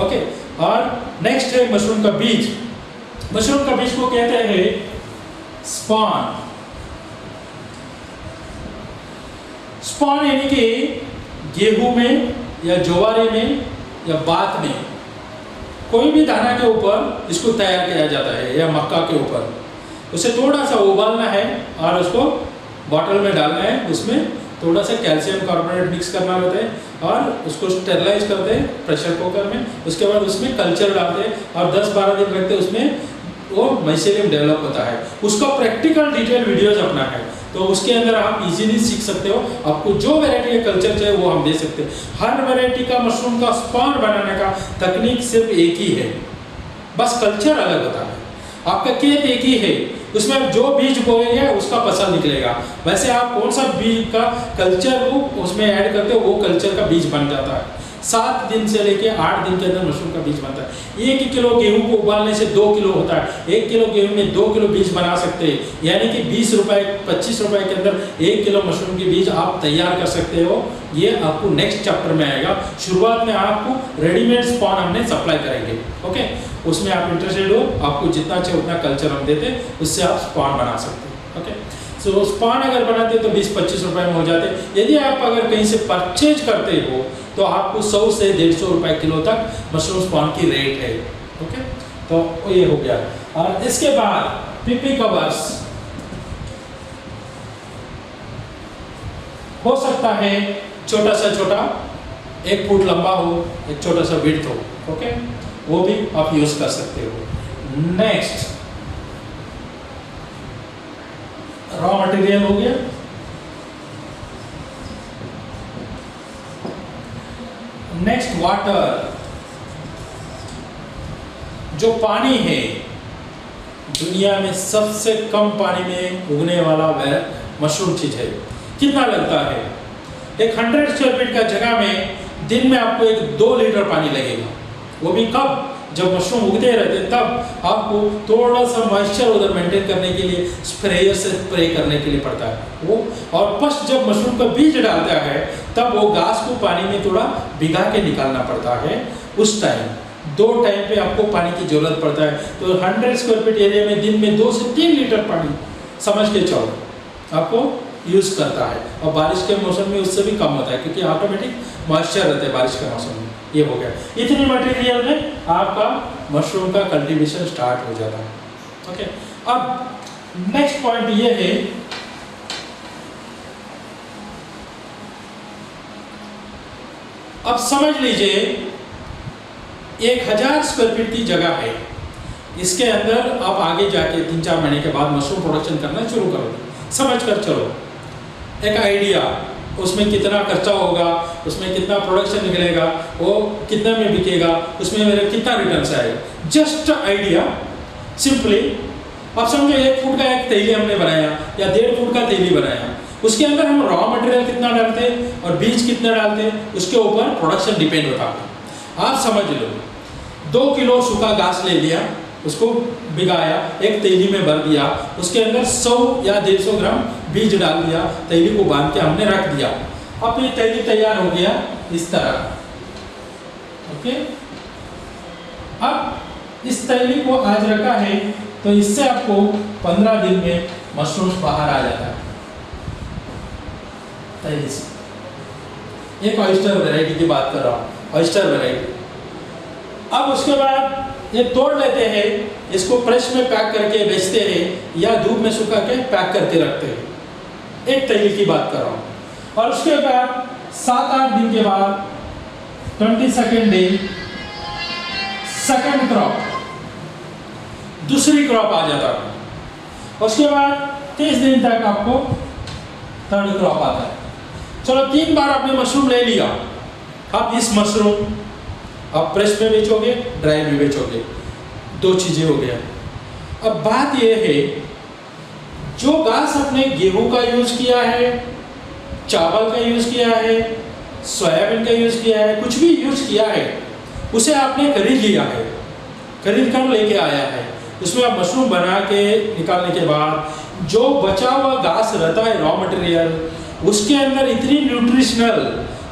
Okay. और next है mushroom का बीज। मशरूम का बीज को कहते हैं स्पॉन। स्पॉन यानी कि गेहूं में या ज्वारे में या बात में कोई भी दाना के ऊपर इसको तैयार किया जाता है, या मक्का के ऊपर। उसे थोड़ा सा उबालना है और उसको बॉटल में डालना है, उसमें थोड़ा सा कैल्शियम कार्बोनेट मिक्स करना होता है और उसको स्टेरलाइज करते हैं प्रेशर कुकर में। उसके बाद उसमें कल्चर डालते हैं और 10-12 दिन रखते हैं, उसमें वो माइसेलियम डेवलप होता है। उसका प्रैक्टिकल डिटेल वीडियोज अपना है, तो उसके अंदर आप इजीली सीख सकते हो। आपको जो वैरायटी का कल्चर चाहिए वो हम दे सकते हैं। हर वैरायटी का मशरूम का स्पॉन बनाने का तकनीक सिर्फ एक ही है, बस कल्चर अलग होता है। आपका खेत एक ही है, उसमें जो बीज बोएंगे उसका फसल निकलेगा। वैसे आप कौन सा बीज का कल्चर को उसमें ऐड करते हो, वो कल्चर का बीज बन जाता है। 7 दिन से लेके 8 दिन के अंदर मशरूम का बीज बनता है। 1 किलो गेहूं को उबालने से 2 किलो होता है। 1 किलो गेहूं में 2 किलो बीज बना सकते हैं, यानी कि 20 रुपए 25 रुपए के अंदर 1 किलो मशरूम के बीज आप तैयार कर सकते हो। ये आपको नेक्स्ट चैप्टर में आएगा। शुरुआत में आपको रेडीमेड स्पॉन हमने सप्लाई करेंगे। ओके, उसमें आप इंटरेस्टेड हो, आपको जितना चाहिए उतना कल्चर हम देते, उससे आप स्पॉन बना सकते हैं। ओके, सो स्पॉन अगर बनाते तो 20-25 रुपए में हो जाते। यदि आप अगर कहीं से परचेज करते हो तो आपको 100 से 150 रुपए किलो तक मशरूम स्पॉन की रेट है। ओके, तो ये हो गया। और इसके बाद पीपी कवर्स हो सकता है छोटा सा छोटा, 1 फुट लंबा हो, एक छोटा सा विड्थ हो। ओके, वो भी आप यूज कर सकते हो। नेक्स्ट रॉ मटेरियल हो गया। नेक्स्ट वाटर, जो पानी है दुनिया में सबसे कम पानी में उगने वाला वह मशरूम चीज है। कितना लगता है? एक 100 स्क्वायर फीट का जगह में दिन में आपको 2 लीटर पानी लगेगा। वो भी कब? जब मशरूम उगते रहते तब आपको थोड़ा सा मॉइस्चर उधर मेंटेन करने के लिए स्प्रेयर से स्प्रे करने के लिए पड़ता है वो। और फर्स्ट जब मशरूम का बीज डालता है तब वो घास को पानी में थोड़ा भिगा के निकालना पड़ता है। उस टाइम 2 टाइम पे आपको पानी की जरूरत पड़ता है। तो 100 स्क्वायर फीट एरिया में दिन में 2 से 3 लीटर पानी समझ के चलो आपको यूज करता है। और बारिश के मौसम में उससे भी कम होता है, क्योंकि ऑटोमेटिक मॉइस्चर रहता है बारिश के मौसम में। ये हो गया, इतनी मटेरियल में आपका मशरूम का कल्टीवेशन स्टार्ट हो जाता है। ओके, अब नेक्स्ट पॉइंट ये है, अब समझ लीजिए 1000 स्क्वायर फीट की जगह है। इसके अंदर आप आगे जाके 3-4 महीने के बाद मशरूम प्रोडक्शन करना शुरू करोगे। समझ कर चलो, एक आइडिया, उसमें कितना खर्चा होगा, उसमें कितना प्रोडक्शन निकलेगा, वो कितना में बिकेगा, उसमें मेरे कितना रिटर्न आएगा। जस्ट आइडिया, सिंपली आप समझो 1 फुट का एक थैली हमने बनाया या 1.5 फुट का थैली बनाया। उसके अंदर हम रॉ मटेरियल कितना डालते हैं और बीज कितना डालते हैं, उसके ऊपर प्रोडक्शन डिपेंड होता है। आप समझ लो 2 किलो सूखा घास ले लिया, उसको भिगाया, एक थैली में भर दिया, उसके अंदर 100 या 150 ग्राम बीज डाल दिया, थैली को बांध के हमने रख दिया। अब ये थैली तैयार हो गया इस तरह। ओके, अब इस थैली को आज रखा है तो इससे आपको 15 दिन में मशरूम बाहर आ जाता है थैली से। एक ऑयस्टर वैरायटी की बात कर रहा हूँ, ऑयस्टर वैरायटी। अब उसके बाद ये तोड़ लेते हैं, इसको प्रेस में पैक करके बेचते हैं या धूप में सुखा के पैक करके रखते हैं। एक थैली की बात कर रहा हूँ। और उसके बाद 7-8 दिन के बाद 22nd डे सेकंड क्रॉप, दूसरी क्रॉप आ जाता है। उसके बाद 30 दिन तक आपको थर्ड क्रॉप आता है। चलो 3 बार आपने मशरूम ले लिया। अब इस मशरूम आप फ्रेश में बेचोगे, ड्राई में बेचोगे, 2 चीजें हो गया। अब बात यह है, जो घास आपने गेहूं का यूज किया है, चावल का यूज किया है, सोयाबीन का यूज किया है, कुछ भी यूज किया है, उसे आपने खरीद लिया है, खरीद कर लेके आया है। उसमें आप मशरूम बना के निकालने के बाद जो बचा हुआ घास रहता है रॉ मटेरियल, उसके अंदर इतनी न्यूट्रिशनल,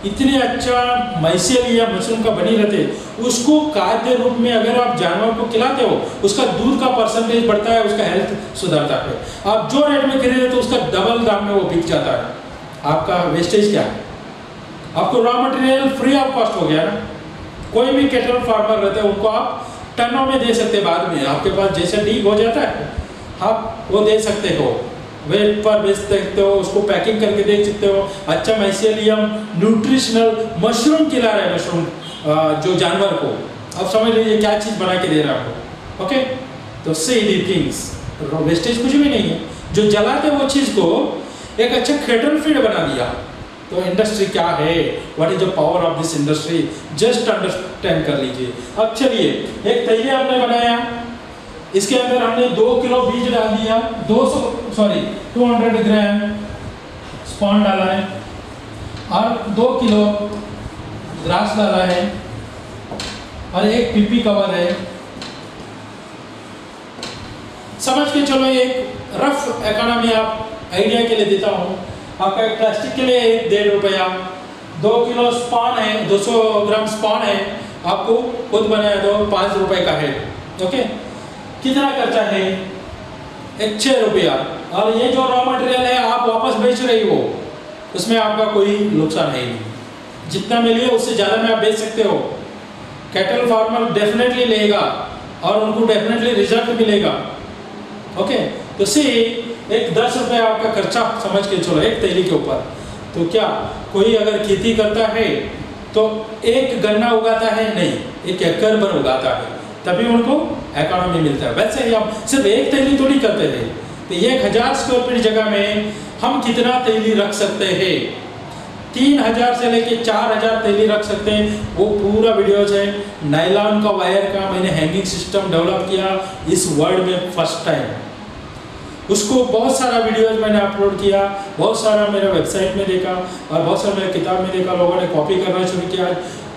इतने अच्छा माइसेलियम मशरूम का बनी रहते, उसको खाद्य रूप में अगर आप जानवर को खिलाते हो, उसका दूध का परसेंटेज बढ़ता है, उसका हेल्थ सुधरता है। आप जो रेट में खरीदे तो उसका डबल दाम में वो बिक जाता है। आपका वेस्टेज क्या है? आपको raw material free of cost हो गया ना। कोई भी कैटल फार्मर रहते हैं उनको आप टनों में दे सकते, बाद में आपके पास जैसे डीप हो जाता है आप वो दे सकते हो, वेट पर बेच सकते हो, उसको पैकिंग करके दे सकते हो। अच्छा माइसेलियम न्यूट्रिशनल मशरूम खिला रहा है, मशरूम जो जानवर को, अब समझ लीजिए क्या चीज़ बना के दे रहा है आपको। ओके, तो सी दी थिंग्स, वेस्टेज कुछ भी नहीं है। जो जलाते वो चीज़ को एक अच्छा कैटल फीड बना दिया। तो इंडस्ट्री क्या है, what is the power of this industry, just understand कर लीजिए। अब चलिए, एक तैले हमने बनाया, इसके अंदर हमने 2 किलो बीज डाल दिया, 200 ग्राम स्पॉन डाला है और 2 किलो ग्रास डाला है और एक पीपी कवर है। समझ के चलो, एक रफ इकोनॉमी आप आइडिया के लिए देता हूँ। आपका एक प्लास्टिक के लिए 1.5 रुपया, 2 किलो स्पॉन है, 200 ग्राम स्पॉन है, आपको खुद बनाया तो 5 रुपए का है। ओके, कितना खर्चा है? एक 6 रुपया। और ये जो रॉ मटेरियल है आप वापस बेच रही हो, उसमें आपका कोई नुकसान है नहीं। जितना मिले उससे ज़्यादा में आप बेच सकते हो। कैटल फार्मर डेफिनेटली लेगा और उनको डेफिनेटली रिजल्ट मिलेगा। ओके, तो सी एक 10 रुपये आपका खर्चा समझ के चलो एक तैली के ऊपर। तो क्या कोई अगर खेती करता है तो एक गन्ना उगाता है? नहीं, 1 एकड़ भर उगाता है, तभी उनको इकोनॉमी मिलता है। वैसे ही हम सिर्फ एक तैली थोड़ी करते हैं। तो 1000 स्क्वायर फीट जगह में हम कितना तैली रख सकते हैं? 3000 से लेके 4000 तैली रख सकते हैं। वो पूरा वीडियोज है। नायलॉन का वायर का मैंने हैंगिंग सिस्टम डेवलप किया इस वर्ल्ड में फर्स्ट टाइम। उसको बहुत सारा वीडियोज मैंने अपलोड किया, बहुत सारा मेरे वेबसाइट में देखा और बहुत सारा मेरे किताब में देखा। लोगों ने कॉपी करना शुरू किया,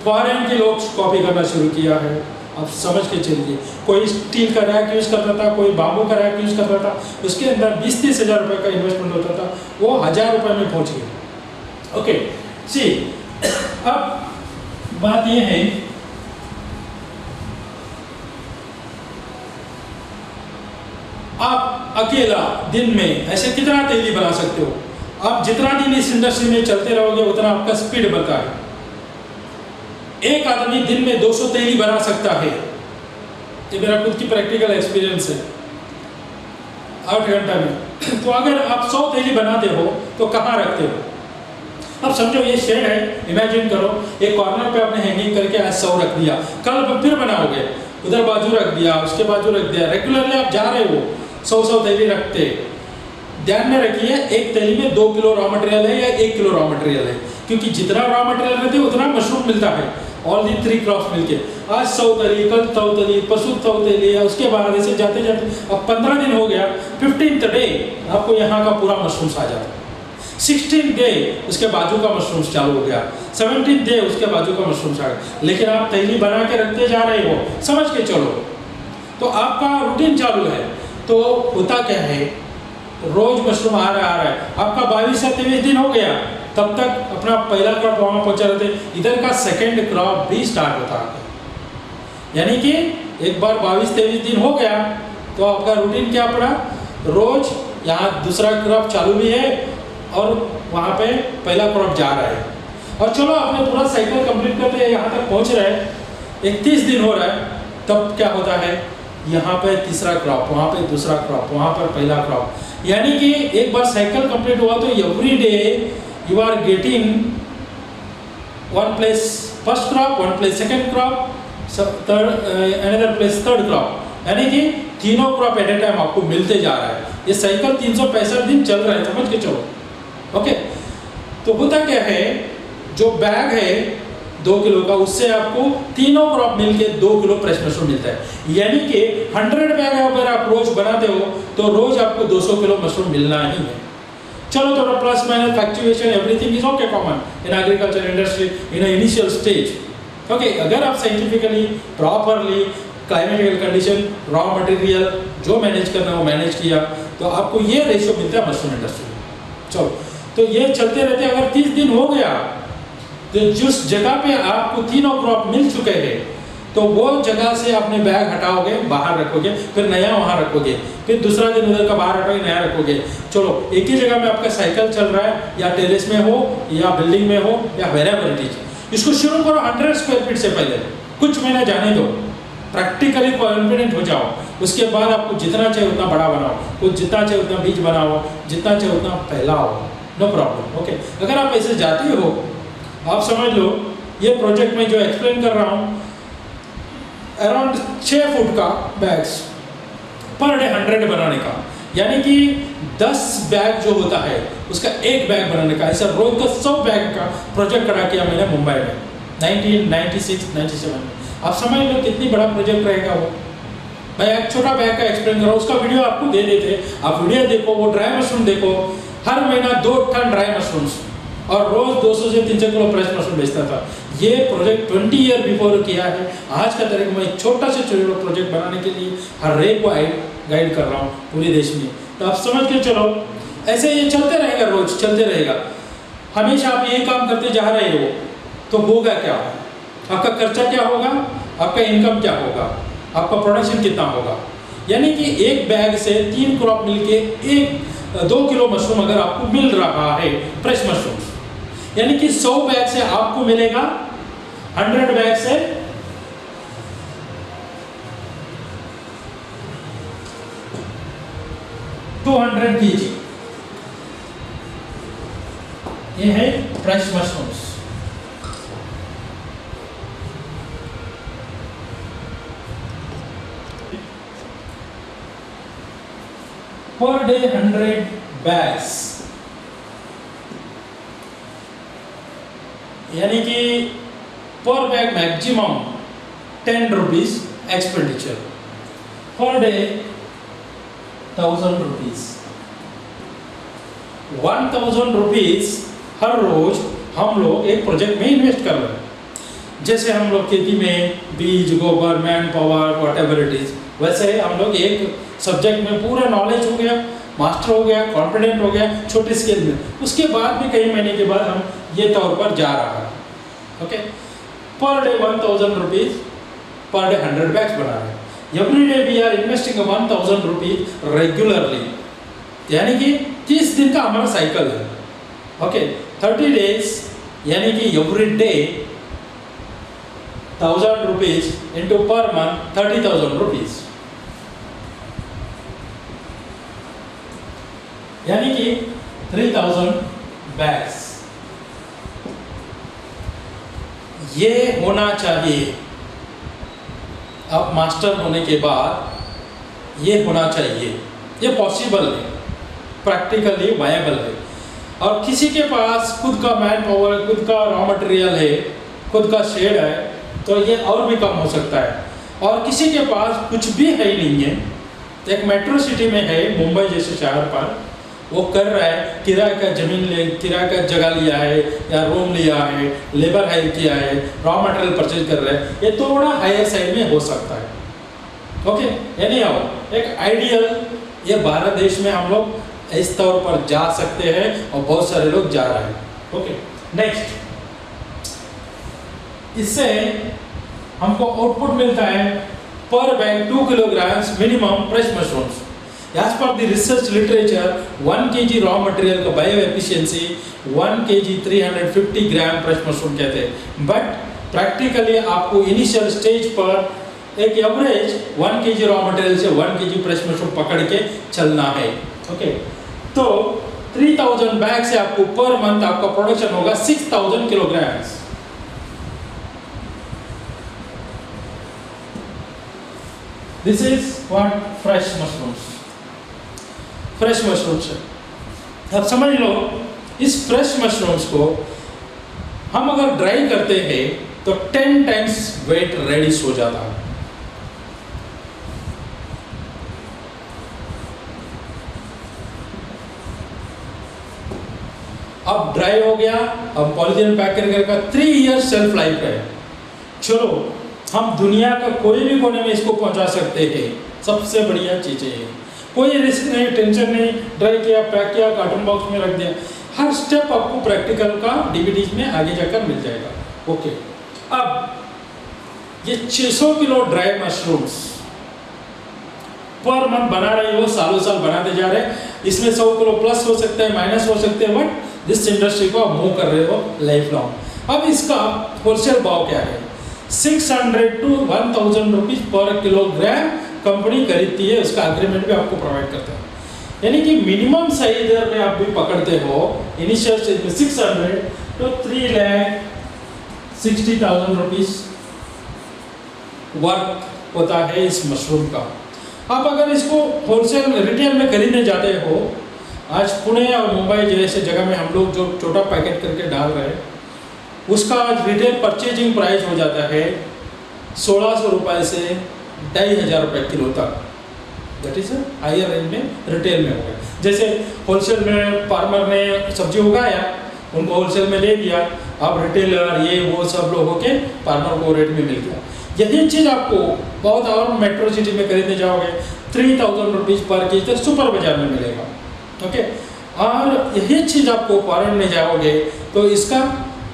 फॉरेन के लोग कॉपी करना शुरू किया है। अब समझ के चलिए, कोई स्टील का रैक यूज़ करता था, कोई बाम्बू का रैक यूज़ करता था, उसके अंदर 20-30 हज़ार रुपये का इन्वेस्टमेंट होता था, वो 1000 रुपये में पहुँच गया। ओके सी, अब बात ये है, आप अकेला दिन में ऐसे कितना तैली बना सकते हो? आप जितना दिन इस इंडस्ट्री में चलते रहोगे उतना आपका स्पीड बढ़ता है। एक आदमी दिन में 200 तैली बना सकता है। ये मेरा खुद की प्रैक्टिकल एक्सपीरियंस है, 8 घंटा में। तो अगर आप 100 तैली बनाते हो तो कहाँ रखते हो? अब समझो ये शेड है, इमेजिन करो, एक कॉर्नर पे आपने हैंगिंग करके आज 100 रख दिया, कल फिर बनाओगे, उधर बाजू रख दिया, उसके बाजू रख दिया, रेगुलरली आप जा रहे हो 100 तैली रखते। ध्यान में रखिए, एक तैली में 2 किलो रॉ मटेरियल है या 1 किलो रॉ मटेरियल है, क्योंकि जितना रॉ मटेरियल रहते उतना मशरूम मिलता है। ऑल दी 3 क्रॉप्स मिलके आज 100 तैली, कल 100 तैली, परसों 100 तैली, उसके बाद ऐसे जाते जाते अब 15 दिन हो गया, 15th डे आपको यहाँ का पूरा मशरूम्स आ जाता है। 16th डे उसके बाजू का मशरूम्स चालू हो गया, 17th डे उसके बाजू का मशरूम्स आ गया। लेकिन आप तैली बना के रखते जा रहे हो, समझ के चलो, तो आपका रूटीन चालू है। तो होता क्या है, रोज मशरूम आ रहा है, आपका 22 से 23 दिन हो गया, तब तक अपना पहला क्रॉप वहाँ पहुँचा रहते, इधर का सेकेंड क्रॉप भी स्टार्ट होता है। यानी कि एक बार 22-23 दिन हो गया तो आपका रूटीन क्या पड़ा, रोज यहाँ दूसरा क्रॉप चालू भी है और वहाँ पे पहला क्रॉप जा रहा है। और चलो आपने पूरा साइकिल कंप्लीट करते हैं, यहाँ तक पहुँच रहे हैं, 31 दिन हो रहा है, तब क्या होता है, यहाँ पे तीसरा क्रॉप, वहाँ पे दूसरा क्रॉप, वहाँ पर पहला क्रॉप। यानी कि एक बार साइकिल कंप्लीट हुआ तो every day you are getting 1 place first crop, 1 place second crop, another place third crop, यानी कि तीनों क्रॉप एट ए टाइम आपको मिलते जा रहा है। ये साइकिल 365 दिन चल रहा है, समझ के चलो। ओके, तो होता क्या है, जो बैग है 2 किलो का, उससे आपको तीनों क्रॉप मिलके 2 किलो फ्रेश मशरूम मिलता है। यानी कि 100 बैग अगर आप रोज बनाते हो तो रोज आपको 200 किलो मशरूम मिलना ही है। चलो थोड़ा plus minus fluctuation everything is okay common in agriculture industry in initial stage. Okay, अगर आप scientifically properly climatical condition, raw material जो मैनेज करना है वो मैनेज किया तो आपको ये रेशियो मिलता है मशरूम इंडस्ट्री में। चलो, तो ये चलते रहते, अगर 30 दिन हो गया तो जिस जगह पे आपको तीनों क्रॉप मिल चुके हैं, तो वो जगह से अपने बैग हटाओगे, बाहर रखोगे, फिर नया वहाँ रखोगे, फिर दूसरा दिन उधर का बाहर हटाओगे, नया रखोगे। चलो एक ही जगह में आपका साइकिल चल रहा है, या टेरेस में हो या बिल्डिंग में हो या वेरेवर इट इज, इसको शुरू करो 100 स्क्वायर फीट से पहले, कुछ महीना जाने दो, प्रैक्टिकली कॉन्फिडेंट हो जाओ। उसके बाद आपको जितना चाहिए उतना बड़ा बनाओ, कुछ जितना चाहिए उतना बीज बनाओ, जितना चाहिए उतना फैलाओ, नो प्रॉब्लम। ओके, अगर आप ऐसे जाते हो, आप समझ लो ये प्रोजेक्ट में जो एक्सप्लेन कर रहा हूँ, अराउंड 6 फुट का बैग्स पर डे 100 बनाने का, यानी कि 10 बैग जो होता है उसका एक बैग बनाने का, ऐसा रोज का 100 बैग का प्रोजेक्ट करा किया मैंने मुंबई में 1996-97 में। आप समझ लो कितनी बड़ा प्रोजेक्ट रहेगा वो। मैं एक छोटा बैग का एक्सप्लेन कर रहा हूँ, उसका वीडियो आपको दे देते, आप वीडियो देखो, वो ड्राई मशरूम देखो, हर महीना 2 टन ड्राई मशरूम्स और रोज 200 से 300 किलो फ्रेश मशरूम बेचता था। ये प्रोजेक्ट 20 ईयर बिफोर किया है। आज का तारीख में एक छोटा से छोटा प्रोजेक्ट बनाने के लिए हर एक को गाइड कर रहा हूँ पूरे देश में। तो आप समझ के चलो, ऐसे ये चलते रहेगा, रोज चलते रहेगा। हमेशा आप यही काम करते जा रहे हो तो होगा क्या? आपका खर्चा क्या होगा, आपका इनकम क्या होगा, आपका प्रोडक्शन कितना होगा। यानी कि एक बैग से 3 क्रॉप मिलके 2 किलो मशरूम अगर आपको मिल रहा है फ्रेश मशरूम, यानी कि 100 बैग से आपको मिलेगा 100 बैग से 200 kg। ये है fresh mushrooms. Per day 100 bags, यानी कि per bag maximum 10 rupees expenditure, per day 1000 rupees, 1000 rupees हर रोज हम लोग एक प्रोजेक्ट में इन्वेस्ट कर रहे हैं। जैसे हम लोग खेती में बीज, गोबर, man power, what ever it is, वैसे हम लोग एक सब्जेक्ट में पूरा नॉलेज हो गया, मास्टर हो गया, कॉन्फिडेंट हो गया छोटे स्केल में। उसके बाद भी कई महीने के बाद हम ये तौर पर जा रहा है। Okay, per day 1000 rupees, per day 100 bags बना रहे हैं। Every day we are investing 1000 rupees regularly, यानी कि 30 दिन का हमारा साइकिल है। ओके, 30 डेज, यानी कि every day 1000 rupees into per month 30,000 rupees, यानी कि 3000 बैग्स। ये होना चाहिए, अब मास्टर होने के बाद ये होना चाहिए, ये पॉसिबल है, प्रैक्टिकली वायबल है। और किसी के पास खुद का मैन पावर, खुद का रॉ मटेरियल है, खुद का शेड है, तो ये और भी कम हो सकता है। और किसी के पास कुछ भी है ही नहीं है, एक मेट्रो सिटी में है, मुंबई जैसे शहर पर, वो कर रहा है, किराए का जमीन ले, किराए का जगह लिया है या रूम लिया है, लेबर हायर किया है, रॉ मटेरियल परचेज कर रहा है, ये थोड़ा हायर साइड में हो सकता है। ओके, यानी आओ एक आइडियल, ये भारत देश में हम लोग इस तौर पर जा सकते हैं और बहुत सारे लोग जा रहे हैं। ओके, नेक्स्ट, इससे हमको आउटपुट मिलता है पर bag 2 kilograms minimum fresh mushrooms. As per the research literature, 1 kg raw material का bio efficiency 1 kg 350 ग्राम फ्रेश मशरूम कहते हैं। बट प्रैक्टिकली आपको इनिशियल स्टेज पर एक एवरेज 1 kg रॉ मटेरियल से 1 kg फ्रेश मशरूम पकड़ के चलना है। ओके, तो 3000 बैग से आपको पर मंथ आपका प्रोडक्शन होगा 6000 kilograms. This is what fresh mushrooms, fresh mushrooms है। अब समझ लो, इस फ्रेश मशरूम्स को हम अगर ड्राई करते हैं तो 10 टाइम्स वेट रेडिश हो जाता है। अब ड्राई हो गया, अब पॉलीथीन पैक करके 3 इयर्स सेल्फ लाइफ है। चलो, हम दुनिया का कोई भी कोने में इसको पहुंचा सकते हैं, सबसे बढ़िया चीज़ है। कोई रिस्क नहीं, टेंशन नहीं, ड्राई किया, पैक किया, कार्टून बॉक्स में रख दिया। हर स्टेप आपको प्रैक्टिकल का डीवीडीज में आगे जाकर मिल जाएगा। ओके, अब ये 600 kilo dry mushrooms per month बना रहे हो, सालों साल बनाते जा रहे हैं। इसमें 100 किलो प्लस हो सकते हैं, माइनस हो सकते हैं, बट दिस इंडस्ट्री को आप मूव कर रहे हो लाइफ लॉन्ग। अब इसका होलसेल भाव क्या है? 600 to 1000 रुपीज पर किलोग्राम कंपनी खरीदती है, उसका एग्रीमेंट भी आपको प्रोवाइड करता है। यानी कि मिनिमम साइज में आप भी पकड़ते हो, इनिशियल स्टेज में 600 तो 3,60,000 रुपीज वर्थ होता है इस मशरूम का। आप अगर इसको होलसेल रिटेल में खरीदने जाते हो, आज पुणे और मुंबई जैसे जगह में हम लोग जो छोटा पैकेट करके डाल रहे हैं, उसका आज रिटेल परचेजिंग प्राइस हो जाता है 1600 रुपये से 2,500 रुपये किलो तक। दैट इज हायर रेंज में रिटेल में हो गया। जैसे होलसेल में फार्मर ने सब्जी उगाया, उनको होलसेल में ले दिया, अब रिटेलर ये वो सब लोग होके फार्मर को रेट में मिल गया। यही चीज़ आपको बहुत और मेट्रो सिटी में खरीदने जाओगे 3,000 रुपीज़ पर केजी तक सुपर बाजार में मिलेगा। ओके, और यही चीज़ आपको फॉरेन में जाओगे तो इसका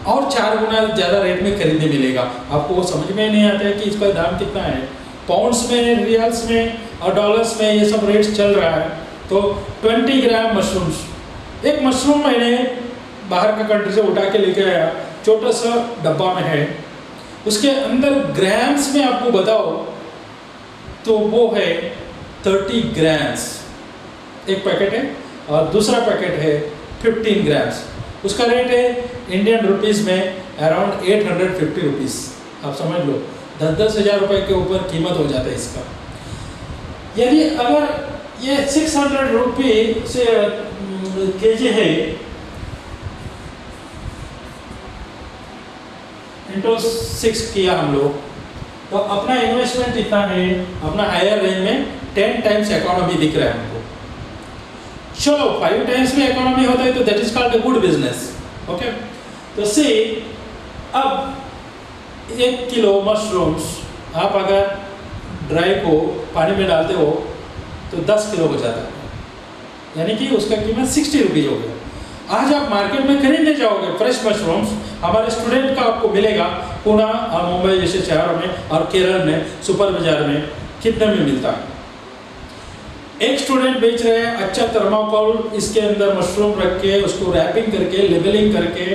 और 4 गुना ज़्यादा रेट में खरीदने मिलेगा। आपको वो समझ में नहीं आता है कि इसका दाम कितना है। पाउंड्स में, रियल्स में और डॉलर्स में ये सब रेट्स चल रहा है। तो 20 ग्राम मशरूम्स, एक मशरूम मैंने बाहर का कंट्री से उठा के लेके आया, छोटा सा डब्बा में है, उसके अंदर ग्राम्स में आपको बताओ तो वो है 30 ग्राम्स एक पैकेट है, और दूसरा पैकेट है 15 ग्राम्स। उसका रेट है इंडियन रुपीज़ में अराउंड 850 रुपीज़। आप समझ लो 10-10 हज़ार रुपये के ऊपर कीमत हो जाता है इसका। यदि अगर ये 600 रुपये से केजी है इंटू 6 किया हम लोग, तो अपना इन्वेस्टमेंट इतना है, अपना हायर रेंज में 10 टाइम्स इकोनॉमी दिख रहा है हमको। चलो 5 टाइम्स में इकोनॉमी होता है तो that is called a good business. Okay, तो सी अब 1 किलो मशरूम्स आप अगर ड्राई को पानी में डालते हो तो 10 किलो हो जाता है, यानी कि उसका कीमत 60 रुपीज़ हो गया। आज आप मार्केट में खरीदने जाओगे फ्रेश मशरूम्स, हमारे स्टूडेंट का आपको मिलेगा पुणे और मुंबई जैसे शहरों में और केरल में सुपर बाजार में कितने में मिलता है। एक स्टूडेंट बेच रहे हैं अच्छा थर्माकोल, इसके अंदर मशरूम रख के उसको रैपिंग करके लेबलिंग करके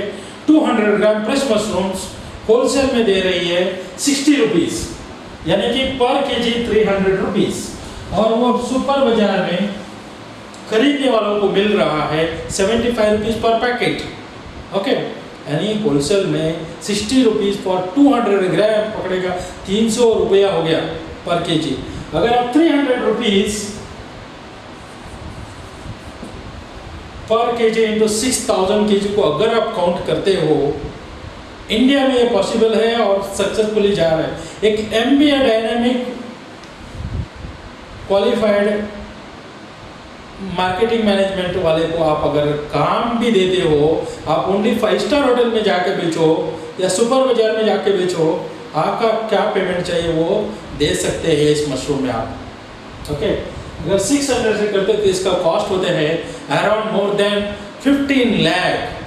200 ग्राम फ्रेश मशरूम्स होलसेल में दे रही है 60 रुपीज़, यानी कि पर केजी 300 रुपीज़, और वो सुपर बाजार में खरीदने वालों को मिल रहा है 75 रुपीज़ पर पैकेट। ओके, यानी होलसेल में 60 रुपीज़ फॉर 200 ग्राम पकड़ेगा 300 रुपया हो गया पर केजी। अगर आप 300 रुपीज़ पर केजी इंटू 6000 केजी को अगर आप काउंट करते हो, इंडिया में ये पॉसिबल है और सक्सेसफुली जा रहा है। एक MBA dynamic qualified marketing management वाले को आप अगर काम भी देते हो, आप ओनली 5 स्टार होटल में जाके बेचो या सुपर बाजार में जाके बेचो, आपका क्या पेमेंट चाहिए वो दे सकते हैं इस मशरूम में आप। ओके, अगर 600 से करते तो इसका कॉस्ट होते हैं अराउंड मोर देन 15 लाख